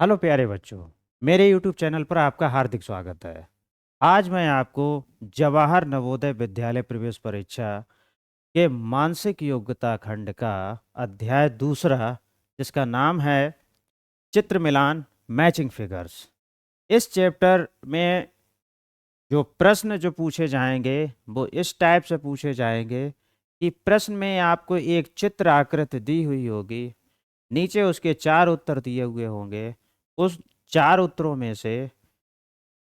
Hello प्यारे बच्चों, मेरे YouTube चैनल पर आपका हार्दिक स्वागत है। आज मैं आपको जवाहर नवोदय विद्यालय प्रवेश परीक्षा के मानसिक योग्यता खंड का अध्याय दूसरा, जिसका नाम है चित्र मिलान मैचिंग फिगर्स। इस चैप्टर में जो प्रश्न जो पूछे जाएंगे वो इस टाइप से पूछे जाएंगे कि प्रश्न में आपको एक चित्र आकृति दी हुई होगी, नीचे उसके 4 उत्तर दिए हुए होंगे। उस 4 उत्तरों में से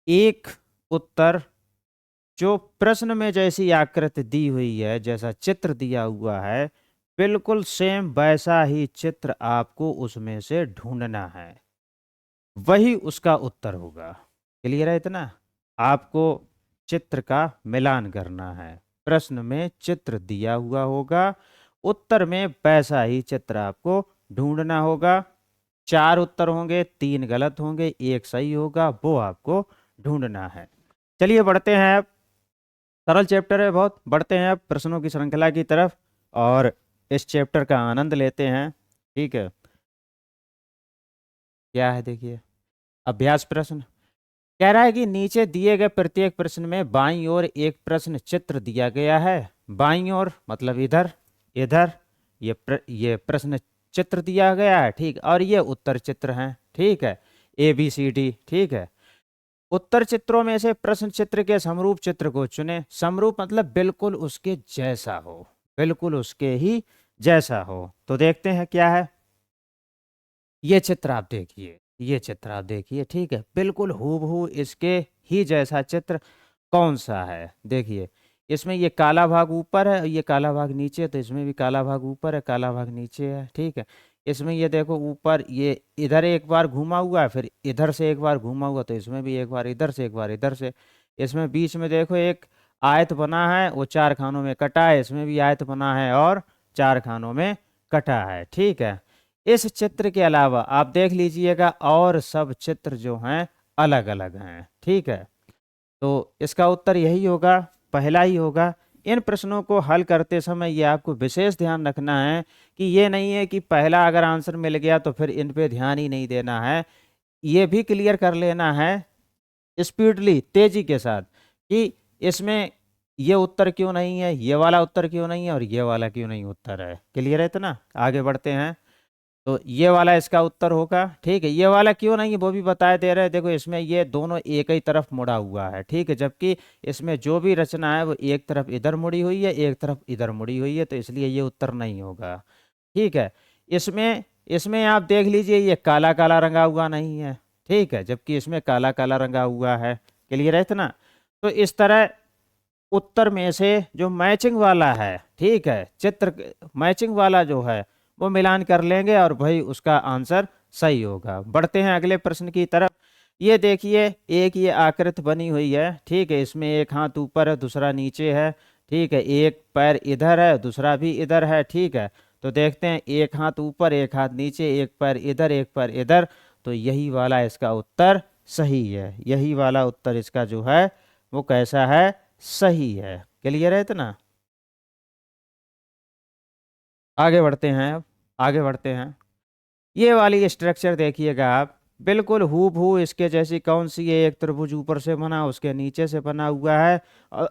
एक उत्तर जो प्रश्न में जैसी आकृति दी हुई है, जैसा चित्र दिया हुआ है, बिल्कुल सेम वैसा ही चित्र आपको उसमें से ढूंढना है, वही उसका उत्तर होगा। क्लियर है इतना? आपको चित्र का मिलान करना है। प्रश्न में चित्र दिया हुआ होगा, उत्तर में वैसा ही चित्र आपको ढूंढना होगा। 4 उत्तर होंगे, 3 गलत होंगे, एक सही होगा, वो आपको ढूंढना है। चलिए बढ़ते हैं अब। सरल चैप्टर है बहुत। बढ़ते हैं अब प्रश्नों की श्रृंखला की तरफ और इस चैप्टर का आनंद लेते हैं। ठीक है, क्या है देखिए। अभ्यास प्रश्न कह रहा है कि नीचे दिए गए प्रत्येक प्रश्न में बाईं ओर एक प्रश्न चित्र दिया गया है। बाईं ओर मतलब इधर, इधर ये प्रश्न चित्र दिया गया है, ठीक, और ये उत्तर चित्र हैं, ठीक है, ABCD, ठीक है। उत्तर चित्रों में से प्रश्न चित्र के समरूप चित्र को चुने। समरूप मतलब बिल्कुल उसके जैसा हो, बिल्कुल उसके ही जैसा हो। तो देखते हैं क्या है। ये चित्र आप देखिए, ये चित्र आप देखिए, ठीक है, बिल्कुल हूबहू इसके ही जैसा चित्र कौन सा है। देखिए, इसमें ये काला भाग ऊपर है, ये काला भाग नीचे, तो इसमें भी काला भाग ऊपर है, काला भाग नीचे है, ठीक है। इसमें ये देखो ऊपर ये इधर एक बार घूमा हुआ है, फिर इधर से एक बार घूमा हुआ, तो इसमें भी एक बार इधर से एक बार इधर से। इसमें बीच में देखो एक आयत बना है, वो 4 खानों में कटा है, इसमें भी आयत बना है और 4 खानों में कटा है, ठीक है। इस चित्र के अलावा आप देख लीजिएगा और सब चित्र जो हैं अलग अलग हैं, ठीक है। तो इसका उत्तर यही होगा, पहला ही होगा। इन प्रश्नों को हल करते समय ये आपको विशेष ध्यान रखना है कि ये नहीं है कि पहला अगर आंसर मिल गया तो फिर इन पे ध्यान ही नहीं देना है। ये भी क्लियर कर लेना है स्पीडली, तेजी के साथ, कि इसमें ये उत्तर क्यों नहीं है, ये वाला उत्तर क्यों नहीं है और ये वाला क्यों नहीं उत्तर है। क्लियर है इतना? आगे बढ़ते हैं। तो ये वाला इसका उत्तर होगा, ठीक है। ये वाला क्यों नहीं है वो भी बताए दे रहे हैं। देखो, इसमें ये दोनों एक ही तरफ मुड़ा हुआ है, ठीक है, जबकि इसमें जो भी रचना है वो एक तरफ इधर मुड़ी हुई है, एक तरफ इधर मुड़ी हुई है, तो इसलिए ये उत्तर नहीं होगा, ठीक है। इसमें इसमें आप देख लीजिए, ये काला काला रंगा हुआ नहीं है, ठीक है, जबकि इसमें काला काला रंगा हुआ है। क्लियर है इतना? तो इस तरह उत्तर में से जो मैचिंग वाला है, ठीक है, चित्र मैचिंग वाला जो है वो मिलान कर लेंगे और भाई उसका आंसर सही होगा। बढ़ते हैं अगले प्रश्न की तरफ। ये देखिए, एक ये आकृति बनी हुई है, ठीक है, इसमें एक हाथ ऊपर है, दूसरा नीचे है, ठीक है, एक पैर इधर है, दूसरा भी इधर है, ठीक है। तो देखते हैं, एक हाथ ऊपर, एक हाथ नीचे, एक पैर इधर, एक पैर इधर, तो यही वाला इसका उत्तर सही है। यही वाला उत्तर इसका जो है वो कैसा है, सही है। क्लियर है इतना? आगे बढ़ते हैं अब, आगे बढ़ते हैं। ये वाली स्ट्रक्चर देखिएगा आप, बिल्कुल हूबहू इसके जैसी कौन सी है। एक त्रिभुज ऊपर से बना, उसके नीचे से बना हुआ है और,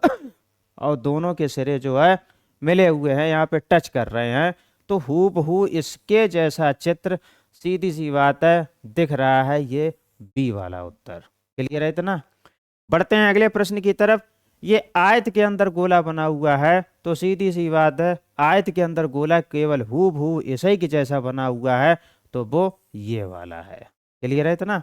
और दोनों के सिरे जो है मिले हुए हैं, यहाँ पे टच कर रहे हैं, तो हूबहू इसके जैसा चित्र, सीधी सी बात है, दिख रहा है ये बी वाला उत्तर। क्लियर है इतना? बढ़ते हैं अगले प्रश्न की तरफ। ये आयत के अंदर गोला बना हुआ है, तो सीधी सी बात है, आयत के अंदर गोला केवल हूबहू इसी के जैसा बना हुआ है, तो वो ये वाला है। क्लियर है इतना?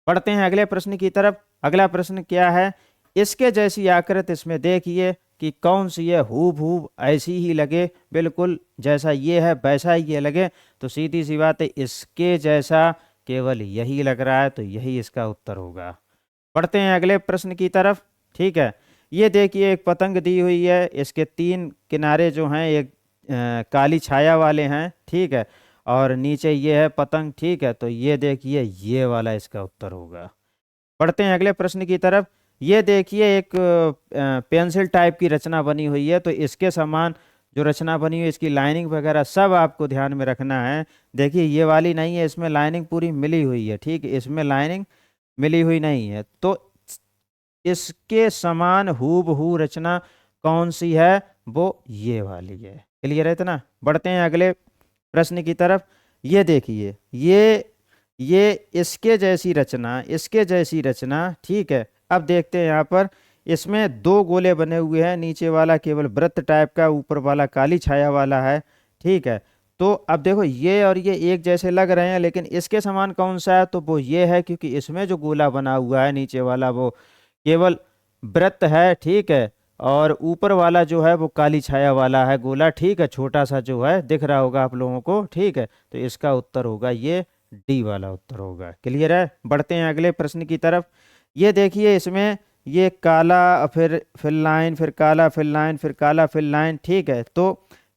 बढ़ते हैं अगले प्रश्न की तरफ। अगला प्रश्न क्या है, इसके जैसी आकृति इसमें देखिए कि कौन सी है हूबहू ऐसी ही लगे, बिल्कुल जैसा ये है वैसा ही ये लगे, तो सीधी सी बात है, इसके जैसा केवल यही लग रहा है, तो यही इसका उत्तर होगा। बढ़ते हैं अगले प्रश्न की तरफ, ठीक है। ये देखिए, एक पतंग दी हुई है, इसके 3 किनारे जो हैं एक काली छाया वाले हैं, ठीक है, और नीचे ये है पतंग, ठीक है, तो ये देखिए ये वाला इसका उत्तर होगा। बढ़ते हैं अगले प्रश्न की तरफ। ये देखिए, एक पेंसिल टाइप की रचना बनी हुई है, तो इसके समान जो रचना बनी हुई इसकी लाइनिंग वगैरह सब आपको ध्यान में रखना है। देखिए ये वाली नहीं है, इसमें लाइनिंग पूरी मिली हुई है, ठीक है, इसमें लाइनिंग मिली हुई नहीं है। तो इसके समान हूबहू रचना कौन सी है, वो ये वाली है। क्लियर है इतना। बढ़ते हैं अगले प्रश्न की तरफ। ये देखिए ये इसके जैसी रचना, इसके जैसी रचना, ठीक है। अब देखते हैं यहाँ पर इसमें दो गोले बने हुए हैं, नीचे वाला केवल वृत्त टाइप का, ऊपर वाला काली छाया वाला है, ठीक है। तो अब देखो ये और ये एक जैसे लग रहे हैं, लेकिन इसके समान कौन सा है, तो वो ये है, क्योंकि इसमें जो गोला बना हुआ है नीचे वाला वो केवल वृत्त है, ठीक है। और ऊपर वाला जो है वो काली छाया वाला है गोला, ठीक है, छोटा सा जो है दिख रहा होगा आप लोगों को, ठीक है। तो इसका उत्तर होगा ये डी वाला उत्तर होगा। क्लियर है। बढ़ते हैं अगले प्रश्न की तरफ। ये देखिए इसमें ये काला फिर लाइन, फिर काला, फिर लाइन, फिर काला, फिर लाइन, ठीक है। तो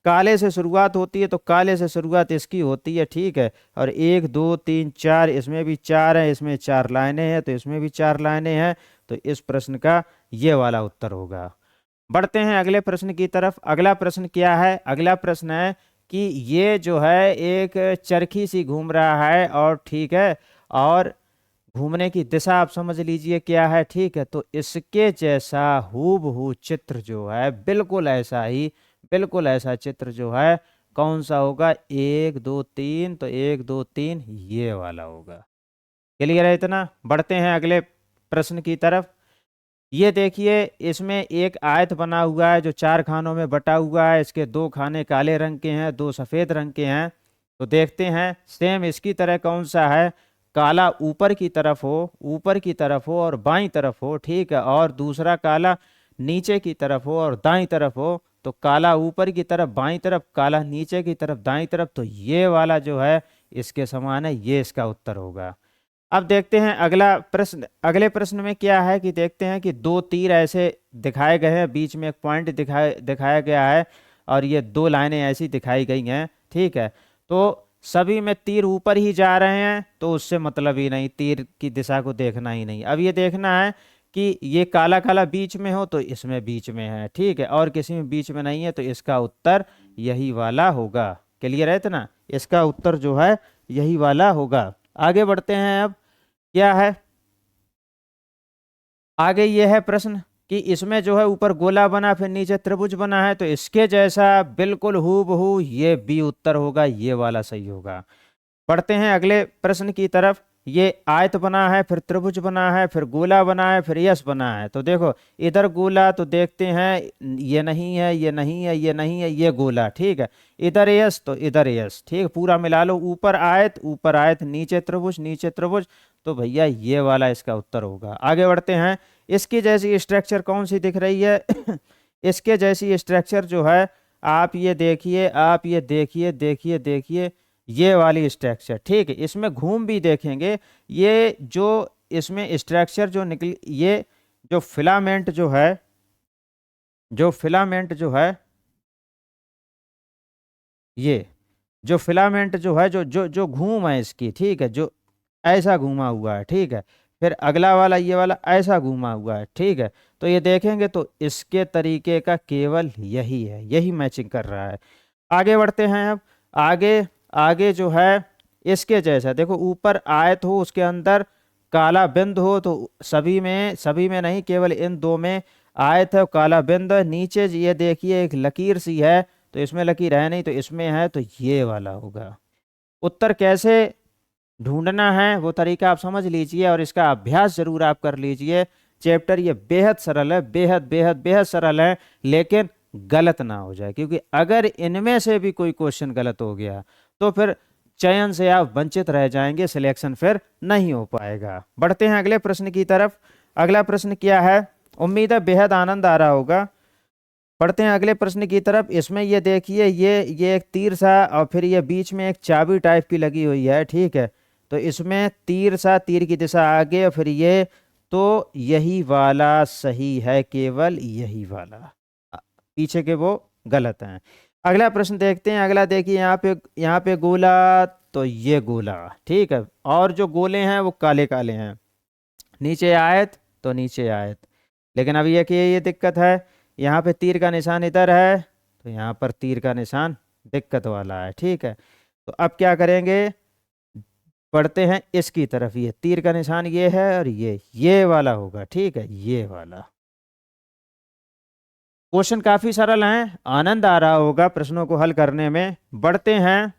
काले से शुरुआत होती है, तो काले से शुरुआत इसकी होती है, ठीक है। और 1 2 3 4, इसमें भी 4 है, इसमें 4 लाइनें हैं, तो इसमें भी 4 लाइनें हैं। तो इस प्रश्न का ये वाला उत्तर होगा। बढ़ते हैं अगले प्रश्न की तरफ। अगला प्रश्न क्या है, अगला प्रश्न है कि ये जो है एक चरखी सी घूम रहा है, और ठीक है, और घूमने की दिशा आप समझ लीजिए क्या है, ठीक है। तो इसके जैसा हूबहू चित्र जो है, बिल्कुल ऐसा ही, बिल्कुल ऐसा चित्र जो है कौन सा होगा, 1 2 3, तो 1 2 3 ये वाला होगा। क्लियर है इतना। बढ़ते हैं अगले प्रश्न की तरफ। ये देखिए इसमें एक आयत बना हुआ है जो 4 खानों में बटा हुआ है, इसके 2 खाने काले रंग के हैं, 2 सफ़ेद रंग के हैं। तो देखते हैं सेम इसकी तरह कौन सा है, काला ऊपर की तरफ हो, ऊपर की तरफ हो और बाईं तरफ हो, ठीक है, और दूसरा काला नीचे की तरफ हो और दाईं तरफ हो। तो काला ऊपर की तरफ बाईं तरफ, काला नीचे की तरफ दाईं तरफ, तो ये वाला जो है इसके समान है, ये इसका उत्तर होगा। अब देखते हैं अगला प्रश्न। अगले प्रश्न में क्या है कि देखते हैं कि 2 तीर ऐसे दिखाए गए हैं, बीच में एक पॉइंट दिखाया गया है, और ये 2 लाइनें ऐसी दिखाई गई हैं, ठीक है। तो सभी में तीर ऊपर ही जा रहे हैं, तो उससे मतलब ही नहीं, तीर की दिशा को देखना ही नहीं। अब ये देखना है कि ये काला काला बीच में हो, तो इसमें बीच में है, ठीक है, और किसी में बीच में नहीं है, तो इसका उत्तर यही वाला होगा। क्लियर है इतना। इसका उत्तर जो है यही वाला होगा। आगे बढ़ते हैं। अब क्या है आगे, ये है प्रश्न कि इसमें जो है ऊपर गोला बना, फिर नीचे त्रिभुज बना है, तो इसके जैसा बिल्कुल हूबहू ये बी उत्तर होगा, ये वाला सही होगा। पढ़ते हैं अगले प्रश्न की तरफ। ये आयत बना है, फिर त्रिभुज बना है, फिर गोला बना है, फिर यश बना है। तो देखो इधर गोला, तो देखते हैं ये नहीं है, ये नहीं है, ये नहीं है, ये गोला, ठीक है। इधर यश, तो इधर यश, ठीक है, पूरा मिला लो। ऊपर आयत, ऊपर आयत, नीचे त्रिभुज, नीचे त्रिभुज, तो भैया ये वाला इसका उत्तर होगा। आगे बढ़ते हैं। इसकी जैसी स्ट्रक्चर कौन सी दिख रही है इसके जैसी स्ट्रक्चर जो है, आप ये देखिए, आप ये देखिए, देखिए देखिए, ये वाली स्ट्रक्चर, ठीक है। इसमें घूम भी देखेंगे, ये जो इसमें स्ट्रक्चर जो निकली, ये जो फिलामेंट जो है, जो फिलामेंट जो है, ये जो फिलामेंट जो है, जो जो जो घूम है इसकी, ठीक है, जो ऐसा घूमा हुआ है, ठीक है। फिर अगला वाला ये वाला ऐसा घूमा हुआ है, ठीक है। तो ये देखेंगे तो इसके तरीके का केवल यही है, यही मैचिंग कर रहा है। आगे बढ़ते हैं। अब आगे आगे जो है इसके जैसा, देखो ऊपर आयत हो, उसके अंदर काला बिंद हो, तो सभी में नहीं, केवल इन 2 में आयत है और काला बिंद है। नीचे ये देखिए एक लकीर सी है, तो इसमें लकीर है नहीं, तो इसमें है, तो ये वाला होगा। उत्तर कैसे ढूंढना है वो तरीका आप समझ लीजिए, और इसका अभ्यास जरूर आप कर लीजिए। चैप्टर ये बेहद सरल है, बेहद बेहद बेहद सरल है, लेकिन गलत ना हो जाए, क्योंकि अगर इनमें से भी कोई क्वेश्चन गलत हो गया तो फिर चयन से आप वंचित रह जाएंगे, सिलेक्शन फिर नहीं हो पाएगा। बढ़ते हैं अगले प्रश्न की तरफ। अगला प्रश्न क्या है, उम्मीद है बेहद आनंद आ रहा होगा। पढ़ते हैं अगले प्रश्न की तरफ। इसमें ये देखिए, ये एक तीर सा, और फिर ये बीच में एक चाबी टाइप की लगी हुई है, ठीक है। तो इसमें तीर सा, तीर की दिशा आगे, और फिर ये, तो यही वाला सही है, केवल यही वाला, पीछे के वो गलत हैं। अगला प्रश्न देखते हैं। अगला देखिए, यहाँ पे गोला, तो ये गोला, ठीक है, और जो गोले हैं वो काले काले हैं। नीचे आयत, तो नीचे आयत, लेकिन अब ये कि ये दिक्कत है, यहाँ पे तीर का निशान इधर है, तो यहाँ पर तीर का निशान दिक्कत वाला है, ठीक है। तो अब क्या करेंगे, पढ़ते हैं इसकी तरफ, ये तीर का निशान ये है और ये वाला होगा, ठीक है, ये वाला। क्वेश्चन काफी सरल हैं, आनंद आ रहा होगा प्रश्नों को हल करने में। बढ़ते हैं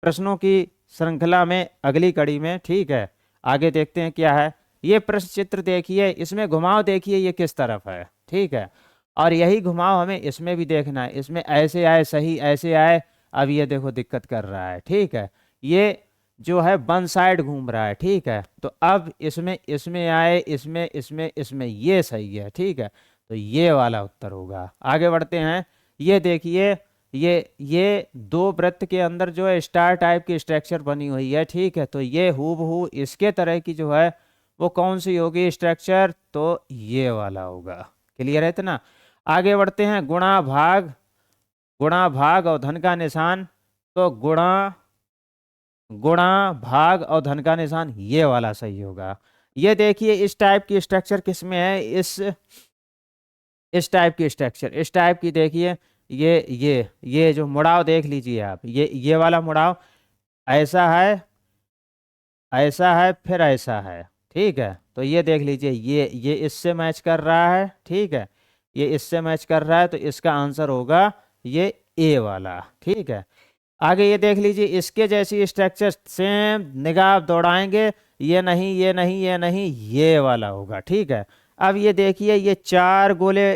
प्रश्नों की श्रृंखला में अगली कड़ी में, ठीक है। आगे देखते हैं क्या है। ये प्रश्न चित्र देखिए, इसमें घुमाव देखिए ये किस तरफ है, ठीक है। और यही घुमाव हमें इसमें भी देखना है, इसमें ऐसे आए सही, ऐसे आए, अब ये देखो दिक्कत कर रहा है, ठीक है। ये जो है वन साइड घूम रहा है, ठीक है। तो अब इसमें आए, इसमें ये सही है, ठीक है। तो ये वाला उत्तर होगा। आगे बढ़ते हैं, ये देखिए, ये दो वृत्त के अंदर जो है स्टार टाइप की स्ट्रक्चर बनी हुई है, ठीक है। तो ये हूबहू इसके तरह की जो है वो कौन सी होगी स्ट्रक्चर, तो ये वाला होगा। क्लियर है इतना। आगे बढ़ते हैं, गुणा भाग और धन का निशान, तो गुणा भाग और धन का निशान ये वाला सही होगा। ये देखिए इस टाइप की स्ट्रक्चर किस में है, इस टाइप की स्ट्रक्चर, इस टाइप की देखिए, ये जो मुड़ाव देख लीजिए आप, ये वाला मुड़ाव ऐसा है, ऐसा है, फिर ऐसा है, ठीक है। तो ये देख लीजिए, ये इससे मैच कर रहा है, ठीक है, ये इससे मैच कर रहा है, तो इसका आंसर होगा ये ए वाला, ठीक है। आगे ये देख लीजिए, इसके जैसी स्ट्रक्चर सेम, निगाह आप दौड़ाएंगे, ये नहीं, ये नहीं, ये नहीं, ये वाला होगा, ठीक है। अब ये देखिए, ये चार गोले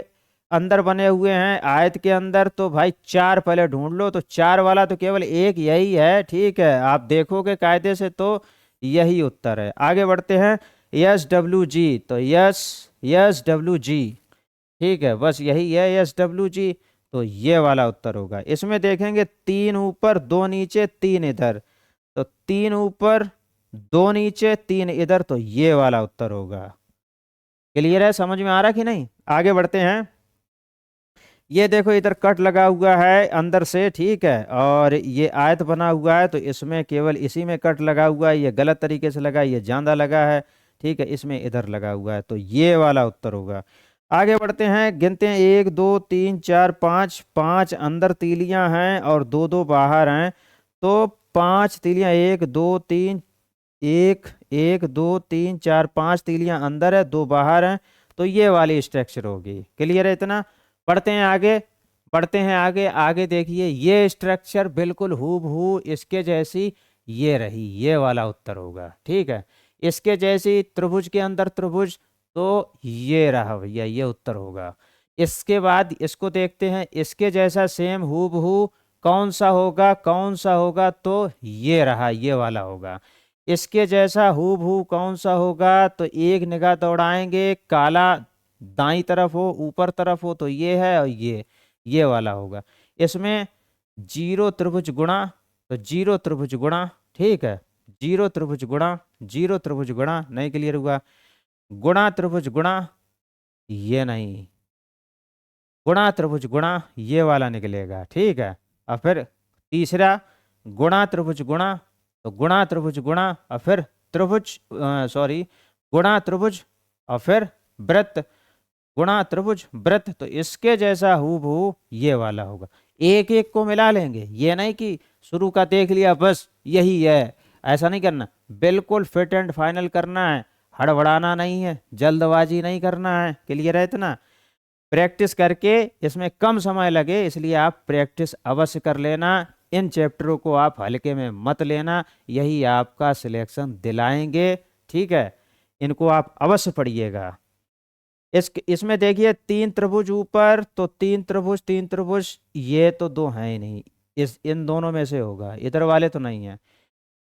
अंदर बने हुए हैं आयत के अंदर, तो भाई चार पहले ढूंढ लो, तो चार वाला तो केवल एक यही है, ठीक है। आप देखोगे कायदे से तो यही उत्तर है। आगे बढ़ते हैं, यस डब्ल्यू जी, तो यस डब्ल्यू जी, ठीक है, बस यही है यस डब्ल्यू जी, तो ये वाला उत्तर होगा। इसमें देखेंगे तीन ऊपर दो नीचे तीन इधर, तो तीन ऊपर दो नीचे तीन इधर, तो ये वाला उत्तर होगा। क्लियर है, समझ में आ रहा कि नहीं। आगे बढ़ते हैं, ये देखो इधर कट लगा हुआ है अंदर से, ठीक है, और ये आयत बना हुआ है, तो इसमें केवल इसी में कट लगा हुआ है, ये गलत तरीके से लगा, ये जांदा लगा है, ठीक है, इसमें इधर लगा हुआ है, तो ये वाला उत्तर होगा। आगे बढ़ते हैं, गिनते हैं, 1 2 3 4 5, 5 अंदर तीलियां हैं और दो दो बाहर हैं, तो 5 तीलियां, 1 2 3, 1 2 3 4 5 तीलियां अंदर है, दो बाहर हैं, तो ये वाली स्ट्रक्चर होगी। क्लियर है इतना। बढ़ते हैं आगे, बढ़ते हैं आगे। आगे देखिए, ये स्ट्रक्चर बिल्कुल हूबहू इसके जैसी ये रही, ये वाला उत्तर होगा, ठीक है। इसके जैसी त्रिभुज के अंदर त्रिभुज, तो ये रहा भैया, ये उत्तर होगा। इसके बाद इसको देखते हैं, इसके जैसा सेम हूबहू कौन सा होगा, कौन सा होगा, तो ये रहा, ये वाला होगा। इसके जैसा हूबहू कौन सा होगा, तो एक निगाह दौड़ाएंगे, काला दाई तरफ हो, ऊपर तरफ हो, तो ये है, और ये वाला होगा। इसमें जीरो त्रिभुज गुणा, तो जीरो त्रिभुज गुणा, ठीक है, जीरो त्रिभुज गुणा, जीरो त्रिभुज गुणा, नहीं क्लियर हुआ। गुणा त्रिभुज गुणा, ये नहीं, गुणा त्रिभुज गुणा, ये वाला निकलेगा, ठीक है। और फिर तीसरा गुणा त्रिभुज गुणा, तो गुणा त्रिभुज गुणा, और फिर त्रिभुज सॉरी गुणा त्रिभुज, और फिर वृत्त, गुणा त्रिभुज वृत्त, तो इसके जैसा हूबहू ये वाला होगा। एक एक को मिला लेंगे, ये नहीं कि शुरू का देख लिया बस यही है, ऐसा नहीं करना, बिल्कुल फिट एंड फाइनल करना है, हड़बड़ाना नहीं है, जल्दबाजी नहीं करना है। क्लियर है इतना। प्रैक्टिस करके, इसमें कम समय लगे इसलिए आप प्रैक्टिस अवश्य कर लेना, इन चैप्टरों को आप हल्के में मत लेना, यही आपका सिलेक्शन दिलाएंगे, ठीक है। इनको आप अवश्य पढ़िएगा। इसमें देखिए तीन त्रिभुज ऊपर, तो तीन त्रिभुज, ये तो दो हैं ही नहीं, इन दोनों में से होगा, इधर वाले तो नहीं है।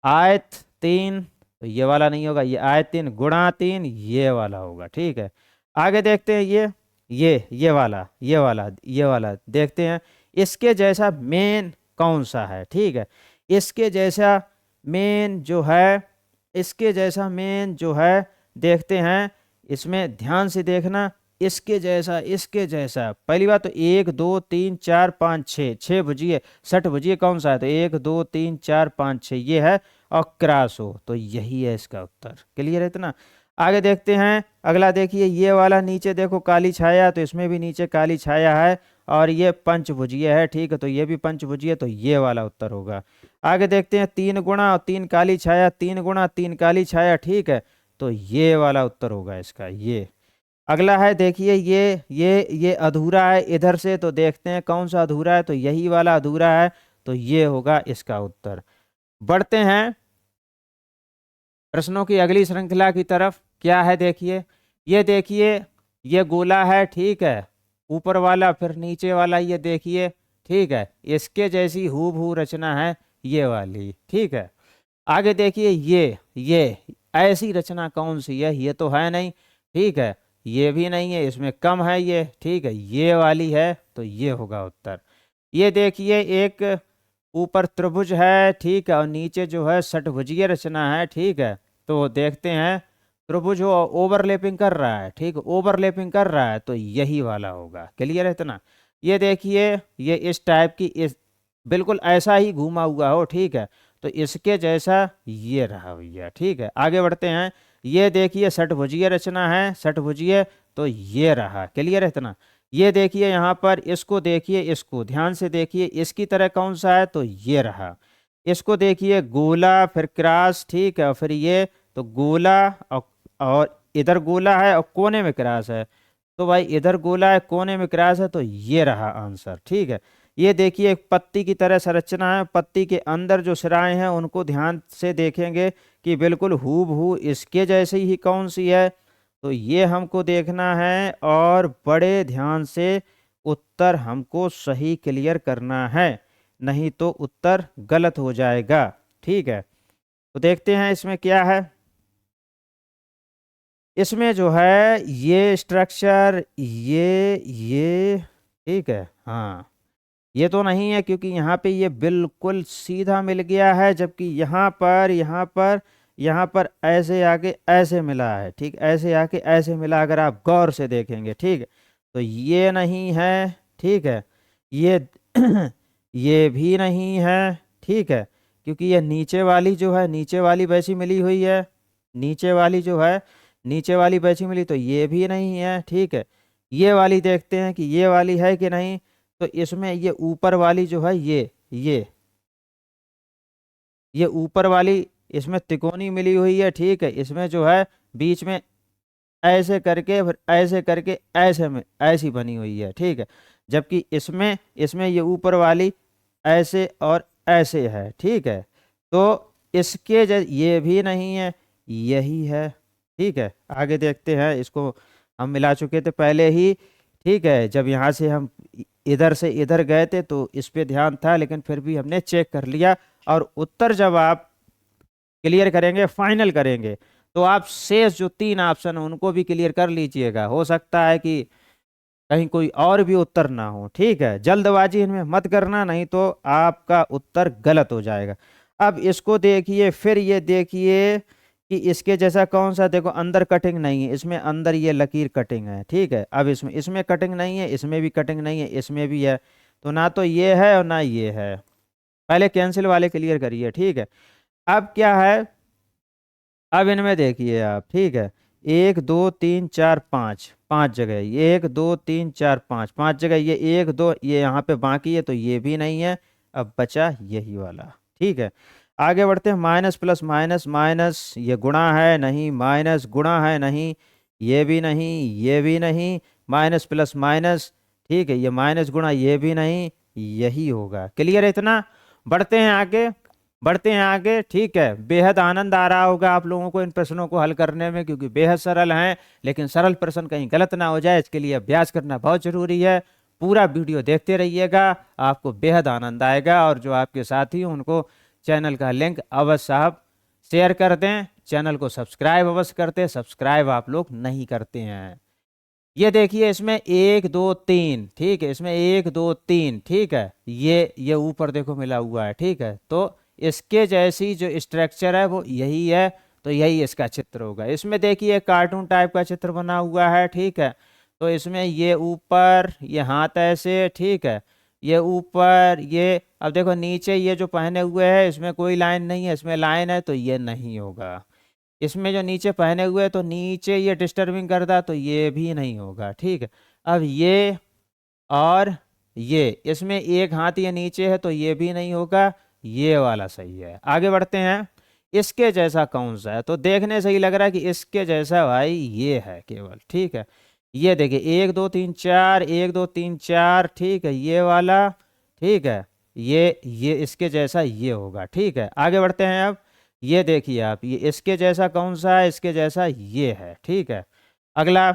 आयत तीन, तो ये वाला नहीं होगा, ये आयत तीन गुणा तीन, ये वाला होगा, ठीक है। आगे देखते हैं, ये वाला देखते हैं, इसके जैसा मेन कौन सा है, ठीक है। इसके जैसा मेन जो है, इसके जैसा मेन जो है, देखते हैं, इसमें ध्यान से देखना, इसके जैसा पहली बात तो 1 2 3 4 5 6, 6 भुजिए, 60 भुजिए कौन सा है, तो 1 2 3 4 5 6 ये है, और क्रॉस हो, तो यही है इसका उत्तर। क्लियर है इतना। आगे देखते हैं, अगला देखिए, ये वाला नीचे देखो काली छाया, तो इसमें भी नीचे काली छाया है, और ये पंचभुजीय है, ठीक है, तो ये भी पंचभुजीय, तो ये वाला उत्तर होगा। आगे देखते हैं, 3 गुणा और 3 काली छाया, 3 गुणा 3 काली छाया, ठीक है, तो ये वाला उत्तर होगा इसका ये। अगला है देखिए, ये अधूरा है इधर से, तो देखते हैं कौन सा अधूरा है, तो यही वाला अधूरा है, तो ये होगा इसका उत्तर। बढ़ते हैं प्रश्नों की अगली श्रृंखला की तरफ। क्या है देखिए, ये देखिए, ये गोला है, ठीक है, ऊपर वाला फिर नीचे वाला, ये देखिए, ठीक है, इसके जैसी हूबहू रचना है ये वाली, ठीक है। आगे देखिए, ये ऐसी रचना कौन सी है, ये तो है नहीं, ठीक है, ये भी नहीं है, इसमें कम है ये, ठीक है, ये वाली है, तो ये होगा उत्तर। ये देखिए, एक ऊपर त्रिभुज है, ठीक है, और नीचे जो है षटभुजीय रचना है, ठीक है, तो देखते हैं त्रिभुज ओवरलैपिंग कर रहा है, ठीक, ओवरलैपिंग कर रहा है, तो यही वाला होगा। क्लियर है इतना। ये देखिए, ये इस टाइप की, इस बिल्कुल ऐसा ही घूमा हुआ हो, ठीक है, तो इसके जैसा ये रहा भैया, ठीक है। आगे बढ़ते हैं, ये देखिए षटभुजीय रचना है, षटभुजीय, तो ये रहा। क्लियर है इतना। ये देखिए यहाँ पर, इसको देखिए, इसको ध्यान से देखिए, इसकी तरह कौन सा है, तो ये रहा। इसको देखिए, गोला फिर क्रॉस, ठीक है, फिर ये, तो गोला और इधर गोला है और कोने में क्रॉस है, तो भाई इधर गोला है कोने में क्रॉस है, तो ये रहा आंसर, ठीक है। ये देखिए, एक पत्ती की तरह संरचना है, पत्ती के अंदर जो सिराएं हैं उनको ध्यान से देखेंगे कि बिल्कुल हूबहू इसके जैसी ही कौन सी है, तो ये हमको देखना है और बड़े ध्यान से उत्तर हमको सही क्लियर करना है, नहीं तो उत्तर गलत हो जाएगा, ठीक है। तो देखते हैं इसमें क्या है। इसमें जो है ये स्ट्रक्चर, ये ठीक है, हाँ, ये तो नहीं है क्योंकि यहाँ पे ये बिल्कुल सीधा मिल गया है, जबकि यहाँ पर ऐसे आके ऐसे मिला है, ठीक, ऐसे आके ऐसे मिला, अगर आप गौर से देखेंगे, ठीक है, तो ये नहीं है, ठीक है, ये ये भी नहीं है, ठीक है, क्योंकि ये नीचे वाली जो है, नीचे वाली वैसी मिली हुई है, नीचे वाली जो है, नीचे वाली वैसी मिली, तो ये भी नहीं है, ठीक है। ये वाली देखते हैं कि ये वाली है कि नहीं, तो इसमें ये ऊपर वाली जो है, ये ऊपर वाली, इसमें तिकोनी मिली हुई है, ठीक है, इसमें जो है बीच में ऐसे करके फिर ऐसे करके ऐसे में ऐसी बनी हुई है, ठीक है, जबकि इसमें इसमें ये ऊपर वाली ऐसे और ऐसे है, ठीक है, तो इसके ये भी नहीं है, यही है, ठीक है। आगे देखते हैं, इसको हम मिला चुके थे पहले ही, ठीक है, जब यहाँ से हम इधर से इधर गए थे तो इस पे ध्यान था, लेकिन फिर भी हमने चेक कर लिया, और उत्तर जब आप क्लियर करेंगे, फाइनल करेंगे, तो आप शेष जो 3 ऑप्शन है उनको भी क्लियर कर लीजिएगा, हो सकता है कि कहीं कोई और भी उत्तर ना हो, ठीक है। जल्दबाजी इनमें मत करना, नहीं तो आपका उत्तर गलत हो जाएगा। अब इसको देखिए, फिर ये देखिए कि इसके जैसा कौन सा, देखो अंदर कटिंग नहीं है, इसमें अंदर ये लकीर कटिंग है, ठीक है। अब इसमें कटिंग नहीं है, इसमें भी कटिंग नहीं है, इसमें भी है, तो ना तो ये है और ना ये है। पहले कैंसिल वाले क्लियर करिए, ठीक है। अब क्या है, अब इनमें देखिए आप, ठीक है, 1 2 3 4 5, 5 जगह, 1 2 3 4 5, 5 जगह, ये 1 2 ये यहाँ पे बाकी है, तो ये भी नहीं है। अब बचा यही वाला, ठीक है। आगे बढ़ते हैं, माइनस प्लस माइनस माइनस, ये गुणा है नहीं, माइनस गुणा है नहीं, ये भी नहीं, ये भी नहीं, माइनस प्लस माइनस, ठीक है, ये माइनस गुणा ये भी नहीं, यही होगा। क्लियर है इतना। बढ़ते हैं आगे, बढ़ते हैं आगे, ठीक है। बेहद आनंद आ रहा होगा आप लोगों को इन प्रश्नों को हल करने में, क्योंकि बेहद सरल हैं, लेकिन सरल प्रश्न कहीं गलत ना हो जाए, इसके लिए अभ्यास करना बहुत जरूरी है। पूरा वीडियो देखते रहिएगा, आपको बेहद आनंद आएगा, और जो आपके साथी हैं उनको चैनल का लिंक अवश्य आप शेयर कर दें, चैनल को सब्सक्राइब अवश्य करते, सब्सक्राइब आप लोग नहीं करते हैं। ये देखिए, इसमें 1 2 3, ठीक है, इसमें 1 2 3, ठीक है, ये ऊपर देखो मिला हुआ है, ठीक है, तो इसके जैसी जो स्ट्रक्चर है वो यही है, तो यही इसका चित्र होगा। इसमें देखिए कार्टून टाइप का चित्र बना हुआ है, ठीक है, तो इसमें ये ऊपर ये हाथ ऐसे, ठीक है, ये ऊपर ये, अब देखो नीचे ये जो पहने हुए हैं इसमें कोई लाइन नहीं है, इसमें लाइन है, तो ये नहीं होगा। इसमें जो नीचे पहने हुए तो नीचे ये डिस्टर्बिंग करता, तो ये भी नहीं होगा, ठीक है। अब ये और ये, इसमें एक हाथ ये नीचे है तो ये भी नहीं होगा, ये वाला सही है। आगे बढ़ते हैं, इसके जैसा कौन सा है, तो देखने से ही लग रहा है कि इसके जैसा भाई ये है केवल, ठीक है। ये देखिए 1 2 3 4, 1 2 3 4, ठीक है, ये वाला, ठीक है, ये इसके जैसा ये होगा, ठीक है। आगे बढ़ते हैं अब, ये देखिए आप, ये इसके जैसा कौन सा है, इसके जैसा ये है, ठीक है। अगला,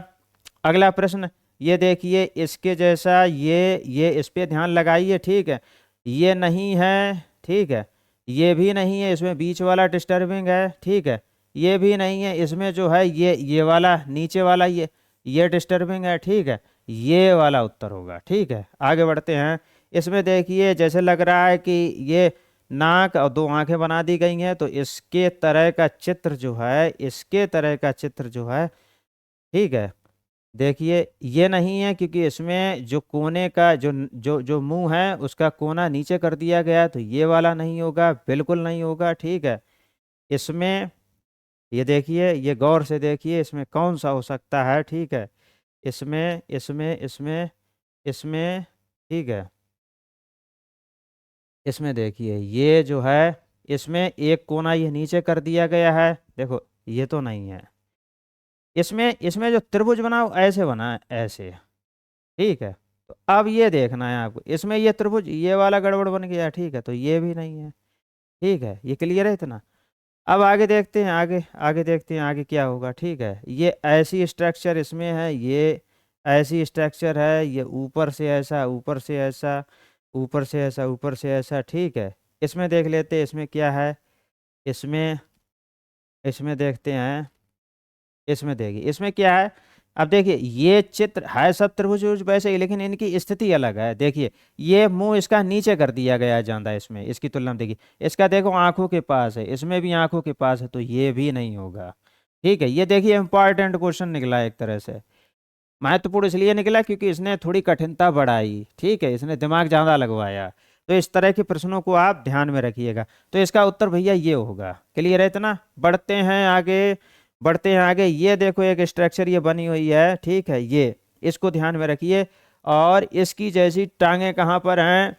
अगला प्रश्न, ये देखिए इसके जैसा ये इस पे ध्यान लगाइए, ठीक है, ये नहीं है, ठीक है, ये भी नहीं है, इसमें बीच वाला डिस्टर्बिंग है, ठीक है, ये भी नहीं है, इसमें जो है ये वाला नीचे वाला ये डिस्टर्बिंग है, ठीक है, ये वाला उत्तर होगा, ठीक है। आगे बढ़ते हैं, इसमें देखिए जैसे लग रहा है कि ये नाक और 2 आंखें बना दी गई हैं, तो इसके तरह का चित्र जो है, इसके तरह का चित्र जो है, ठीक है, देखिए ये नहीं है क्योंकि इसमें जो कोने का जो जो जो मुंह है उसका कोना नीचे कर दिया गया है, तो ये वाला नहीं होगा, बिल्कुल नहीं होगा, ठीक है। इसमें ये देखिए, ये गौर से देखिए इसमें कौन सा हो सकता है, ठीक है, इसमें इसमें इसमें इसमें, ठीक है, इसमें देखिए ये जो है, इसमें एक कोना ये नीचे कर दिया गया है, देखो ये तो नहीं है। इसमें इसमें जो त्रिभुज बना वो ऐसे बना है, ऐसे, ठीक है। तो अब ये देखना है आपको, इसमें ये त्रिभुज ये वाला गड़बड़ बन गया, ठीक है, तो ये भी नहीं है, ठीक है, ये क्लियर है इतना। अब आगे देखते हैं, आगे आगे देखते हैं आगे क्या होगा, ठीक है। ये ऐसी स्ट्रक्चर इसमें है, ये ऐसी स्ट्रक्चर है, ये ऊपर से ऐसा, ऊपर से ऐसा, ऊपर से ऐसा, ऊपर से ऐसा, ठीक है। इसमें देख लेते हैं इसमें क्या है, इसमें इसमें देखते हैं, इसमें देखिए इसमें क्या है। अब देखिए ये चित्र है सब त्रिभुज वैसे ही, लेकिन इनकी स्थिति अलग है। देखिए ये मुंह इसका नीचे कर दिया गया है ज्यादा, इसमें इसकी तुलना में देखिए, इसका देखो आंखों के पास है, इसमें भी आंखों के पास है, तो ये भी नहीं होगा, ठीक है। ये देखिए इंपॉर्टेंट क्वेश्चन निकला एक तरह से, महत्वपूर्ण इसलिए निकला क्योंकि इसने थोड़ी कठिनता बढ़ाई, ठीक है, इसने दिमाग ज्यादा लगवाया। तो इस तरह के प्रश्नों को आप ध्यान में रखिएगा। तो इसका उत्तर भैया ये होगा, क्लियर है इतना। बढ़ते हैं आगे, बढ़ते हैं आगे, ये देखो एक स्ट्रक्चर ये बनी हुई है, ठीक है, ये इसको ध्यान में रखिए। और इसकी जैसी टांगे कहाँ पर हैं,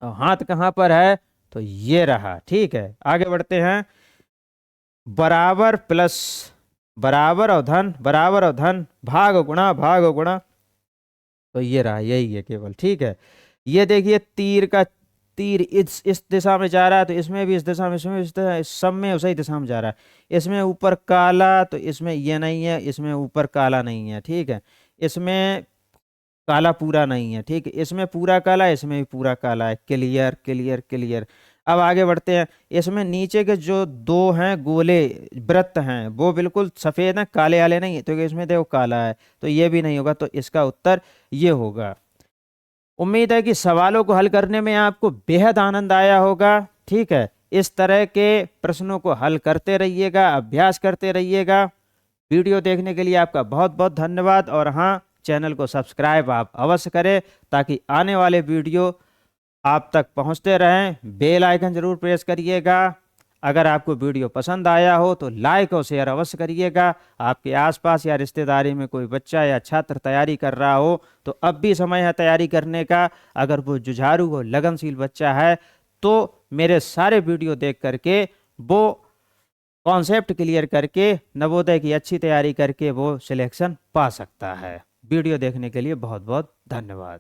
और हाथ कहाँ पर है, तो ये रहा, ठीक है। आगे बढ़ते हैं, बराबर प्लस बराबर और धन, बराबर और धन, भाग गुणा, भाग गुणा, तो ये रहा, यही है केवल, ठीक है। ये देखिए तीर का, तीर इस दिशा में जा रहा है, तो इसमें भी इस दिशा में, इसमें इस दिशा, इस सब में उसी दिशा में जा रहा है। इसमें ऊपर काला, तो इसमें ये नहीं है, इसमें ऊपर काला नहीं है, ठीक है। इसमें काला पूरा नहीं है, ठीक है, इसमें पूरा काला है, इसमें भी पूरा काला है, क्लियर क्लियर क्लियर। अब आगे बढ़ते हैं, इसमें नीचे के जो 2 हैं गोले वृत्त हैं वो बिल्कुल सफेद हैं, काले वाले नहीं है, तो इसमें देखो काला है, तो ये भी नहीं होगा, तो इसका उत्तर ये होगा। उम्मीद है कि सवालों को हल करने में आपको बेहद आनंद आया होगा, ठीक है। इस तरह के प्रश्नों को हल करते रहिएगा, अभ्यास करते रहिएगा। वीडियो देखने के लिए आपका बहुत बहुत धन्यवाद। और हाँ, चैनल को सब्सक्राइब आप अवश्य करें ताकि आने वाले वीडियो आप तक पहुंचते रहें। बेल आइकन जरूर प्रेस करिएगा। अगर आपको वीडियो पसंद आया हो तो लाइक और शेयर अवश्य करिएगा। आपके आसपास या रिश्तेदारी में कोई बच्चा या छात्र तैयारी कर रहा हो तो अब भी समय है तैयारी करने का। अगर वो जुझारू हो, लगनशील बच्चा है तो मेरे सारे वीडियो देख करके वो कॉन्सेप्ट क्लियर करके नवोदय की अच्छी तैयारी करके वो सिलेक्शन पा सकता है। वीडियो देखने के लिए बहुत बहुत धन्यवाद।